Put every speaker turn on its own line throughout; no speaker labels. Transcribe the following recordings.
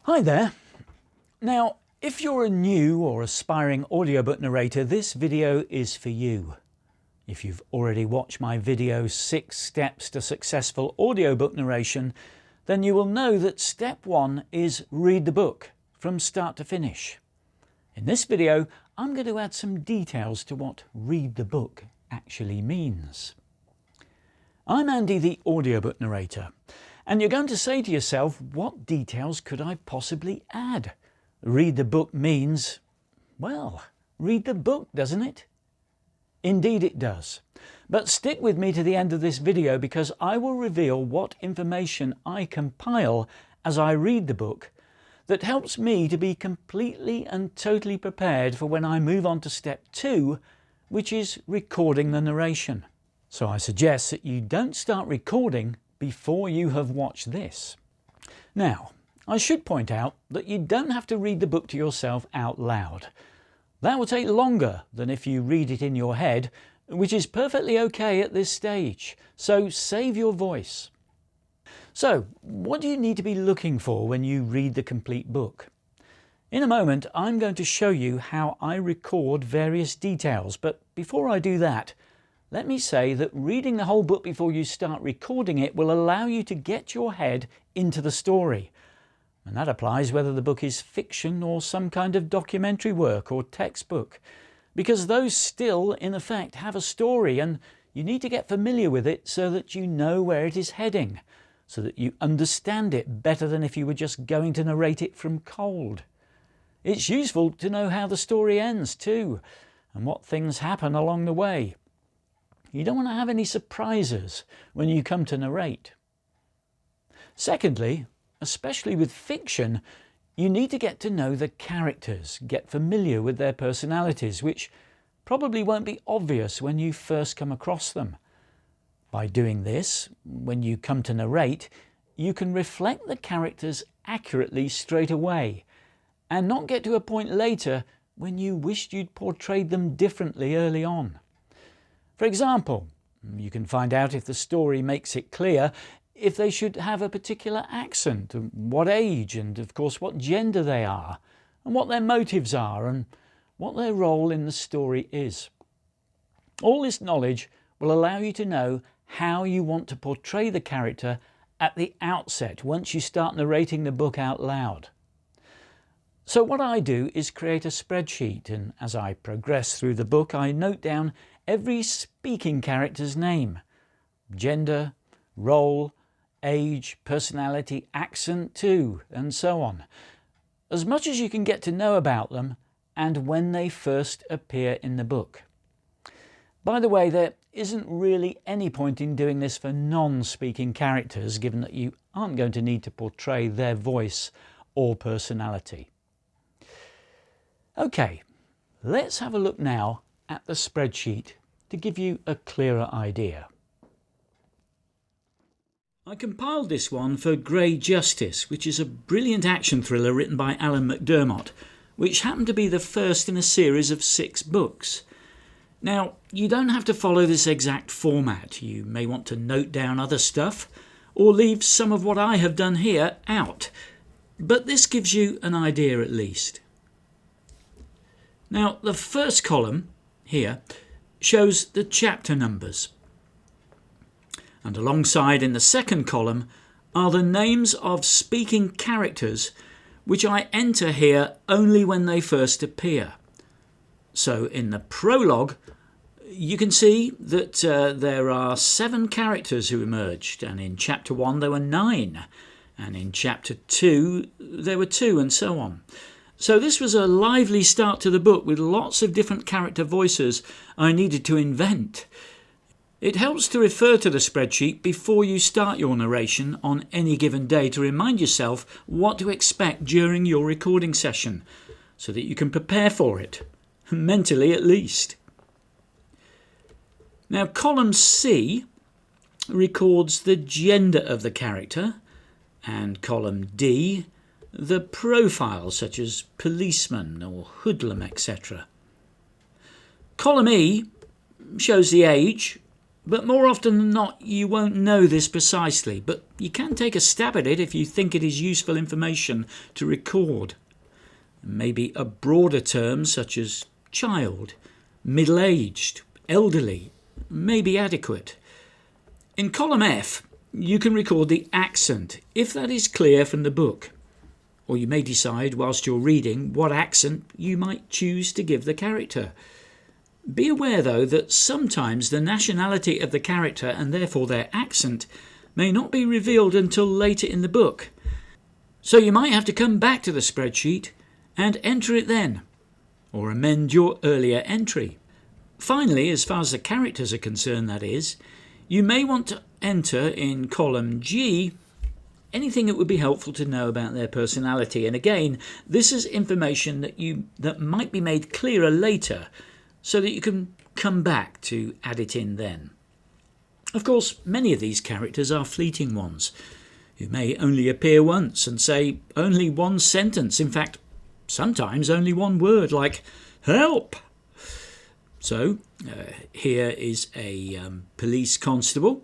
Hi there. Now, if you're a new or aspiring audiobook narrator, this video is for you. If you've already watched my video 6 Steps to Successful Audiobook Narration, then you will know that step 1 is read the book from start to finish. In this video, I'm going to add some details to what read the book actually means. I'm Andy, the audiobook narrator, and you're going to say to yourself, what details could I possibly add? Read the book means, well, read the book, doesn't it? Indeed it does. But stick with me to the end of this video because I will reveal what information I compile as I read the book that helps me to be completely and totally prepared for when I move on to step 2, which is recording the narration. So I suggest that you don't start recording before you have watched this. Now, I should point out that you don't have to read the book to yourself out loud. That will take longer than if you read it in your head, which is perfectly okay at this stage. So save your voice. So, what do you need to be looking for when you read the complete book? In a moment, I'm going to show you how I record various details, but before I do that, let me say that reading the whole book before you start recording it will allow you to get your head into the story. And that applies whether the book is fiction or some kind of documentary work or textbook, because those still, in effect, have a story and you need to get familiar with it so that you know where it is heading, so that you understand it better than if you were just going to narrate it from cold. It's useful to know how the story ends too, and what things happen along the way. You don't want to have any surprises when you come to narrate. Secondly, especially with fiction, you need to get to know the characters, get familiar with their personalities, which probably won't be obvious when you first come across them. By doing this, when you come to narrate, you can reflect the characters accurately straight away, and not get to a point later when you wished you'd portrayed them differently early on. For example, you can find out if the story makes it clear if they should have a particular accent, what age, and of course what gender they are, and what their motives are, and what their role in the story is. All this knowledge will allow you to know how you want to portray the character at the outset once you start narrating the book out loud. So what I do is create a spreadsheet, and as I progress through the book I note down every speaking character's name, gender, role, age, personality, accent too, and so on. As much as you can get to know about them and when they first appear in the book. By the way, there isn't really any point in doing this for non-speaking characters, given that you aren't going to need to portray their voice or personality. Okay, let's have a look now at the spreadsheet to give you a clearer idea. I compiled this one for Grey Justice, which is a brilliant action thriller written by Alan McDermott, which happened to be the first in a series of 6 books. Now, you don't have to follow this exact format. You may want to note down other stuff or leave some of what I have done here out, but this gives you an idea at least. Now, the first column here shows the chapter numbers, and alongside in the second column are the names of speaking characters which I enter here only when they first appear. So in the prologue you can see that there are 7 characters who emerged, and in chapter 1 there were 9, and in chapter 2 there were 2, and so on. So this was a lively start to the book with lots of different character voices I needed to invent. It helps to refer to the spreadsheet before you start your narration on any given day to remind yourself what to expect during your recording session, so that you can prepare for it, mentally at least. Now, column C records the gender of the character, and column D the profile, such as policeman or hoodlum, etc. Column E shows the age, But more often than not, you won't know this precisely, but you can take a stab at it if you think it is useful information to record. Maybe a broader term such as child, middle-aged, elderly, may be adequate. In column F, you can record the accent, if that is clear from the book. Or you may decide whilst you're reading what accent you might choose to give the character. Be aware, though, that sometimes the nationality of the character and therefore their accent may not be revealed until later in the book. So you might have to come back to the spreadsheet and enter it then, or amend your earlier entry. Finally, as far as the characters are concerned, that is, you may want to enter in column G anything that would be helpful to know about their personality. And again, this is information that might be made clearer later, so that you can come back to add it in then. Of course, many of these characters are fleeting ones, who may only appear once and say only one sentence, in fact, sometimes only one word, like help. So, here is a police constable,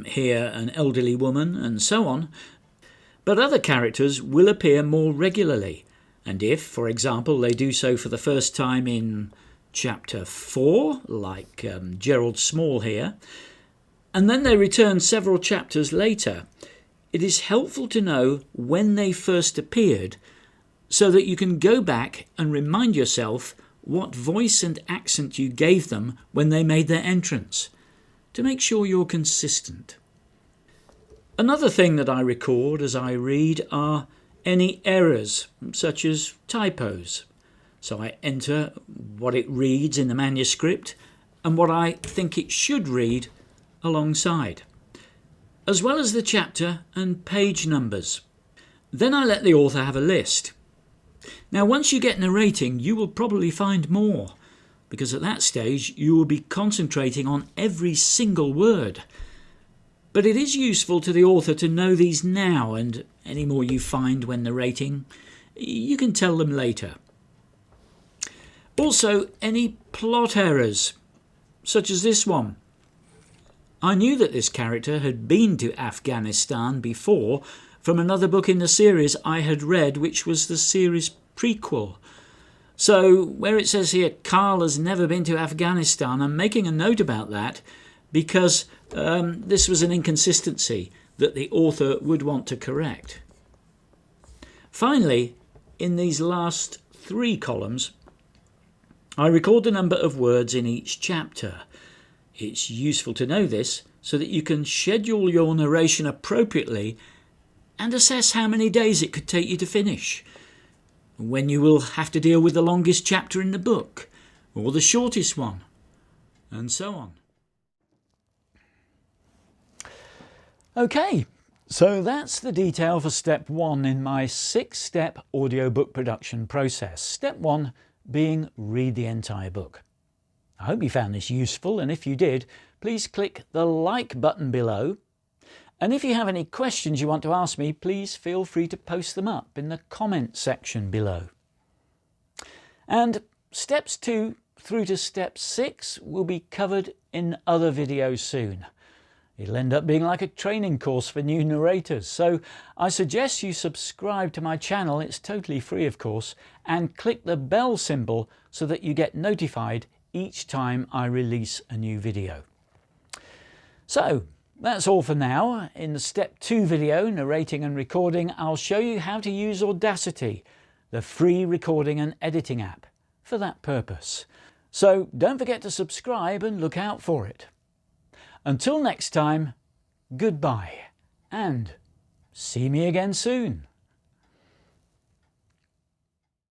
here an elderly woman, and so on. But other characters will appear more regularly. And if, for example, they do so for the first time in chapter 4, like Gerald Small here, and then they return several chapters later, it is helpful to know when they first appeared so that you can go back and remind yourself what voice and accent you gave them when they made their entrance, to make sure you're consistent. Another thing that I record as I read are any errors, such as typos. So I enter what it reads in the manuscript and what I think it should read alongside, as well as the chapter and page numbers. Then I let the author have a list. Now, once you get narrating, you will probably find more, because at that stage you will be concentrating on every single word. But it is useful to the author to know these now, and any more you find when narrating, you can tell them later. Also, any plot errors, such as this one. I knew that this character had been to Afghanistan before from another book in the series I had read, which was the series prequel. So, where it says here, Carl has never been to Afghanistan, I'm making a note about that because this was an inconsistency that the author would want to correct. Finally, in these last 3 columns, I record the number of words in each chapter. It's useful to know this so that you can schedule your narration appropriately and assess how many days it could take you to finish, when you will have to deal with the longest chapter in the book or the shortest one, and so on. Okay, so that's the detail for step 1 in my 6-step audiobook production process. Step 1 being read the entire book. I hope you found this useful, and if you did, please click the like button below. And if you have any questions you want to ask me, please feel free to post them up in the comment section below. And steps 2 through to step 6 will be covered in other videos soon. It'll end up being like a training course for new narrators, so I suggest you subscribe to my channel, it's totally free of course, and click the bell symbol so that you get notified each time I release a new video. So that's all for now. In the step 2 video, narrating and recording, I'll show you how to use Audacity, the free recording and editing app, for that purpose. So don't forget to subscribe and look out for it. Until next time, goodbye and see me again soon.